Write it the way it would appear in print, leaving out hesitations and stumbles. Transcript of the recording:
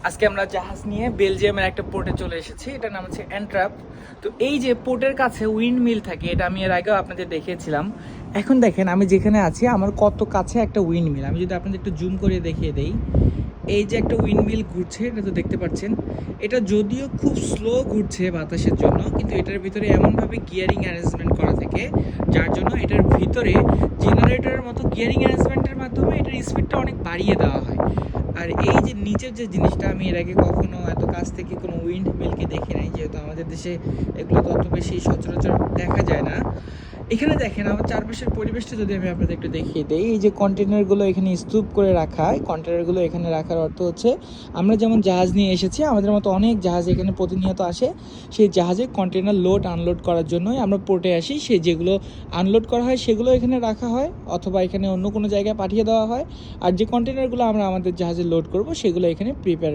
আজকে আমরা জাহাজ নিয়ে বেলজিয়ামের একটা পোর্টে চলে এসেছি। এটার নাম হচ্ছে অ্যান্ট্রাপ। তো এই যে পোর্টের কাছে উইন্ড মিল থাকে, এটা আমি এর আগেও আপনাদের দেখিয়েছিলাম। এখন দেখেন আমি যেখানে আছি আমার কত কাছে একটা উইন্ড মিল। আমি যদি আপনাদের একটু জুম করে দেখিয়ে দেই, এই যে একটা উইন্ড মিল ঘুরছে, এটা তো দেখতে পাচ্ছেন। এটা যদিও খুব স্লো ঘুরছে বাতাসের জন্য, কিন্তু এটার ভিতরে এমনভাবে গিয়ারিং অ্যারেঞ্জমেন্ট করা থাকে যার জন্য এটার ভিতরে জেনারেটরের মতো গিয়ারিং অ্যারেঞ্জমেন্টের মাধ্যমে এটার স্পিডটা অনেক বাড়িয়ে দেওয়া হয়। আর এই যে নিচের যে জিনিসটা, আমি এর আগে কখনো এত কাছ থেকে কোনো উইন্ড মিলকে দেখি নাই, যেহেতু আমাদের দেশে এগুলো তো অত বেশি সচরাচর দেখা যায় না। এখানে দেখেন আমার চারপাশের পরিবেশটা যদি আমি আপনাদের একটু দেখিয়ে দিই, এই যে কন্টেনারগুলো এখানে স্তূপ করে রাখা, কন্টেনারগুলো এখানে রাখার অর্থ হচ্ছে আমরা যেমন জাহাজ নিয়ে এসেছি, আমাদের মতো অনেক জাহাজ এখানে প্রতিনিয়ত আসে, সেই জাহাজে কন্টেনার লোড আনলোড করার জন্যই আমরা পোর্টে আসি। সেই যেগুলো আনলোড করা হয় সেগুলো এখানে রাখা হয়, অথবা এখানে অন্য কোনো জায়গায় পাঠিয়ে দেওয়া হয়। আর যে কন্টেনারগুলো আমরা আমাদের জাহাজে লোড করব সেগুলো এখানে প্রিপেয়ার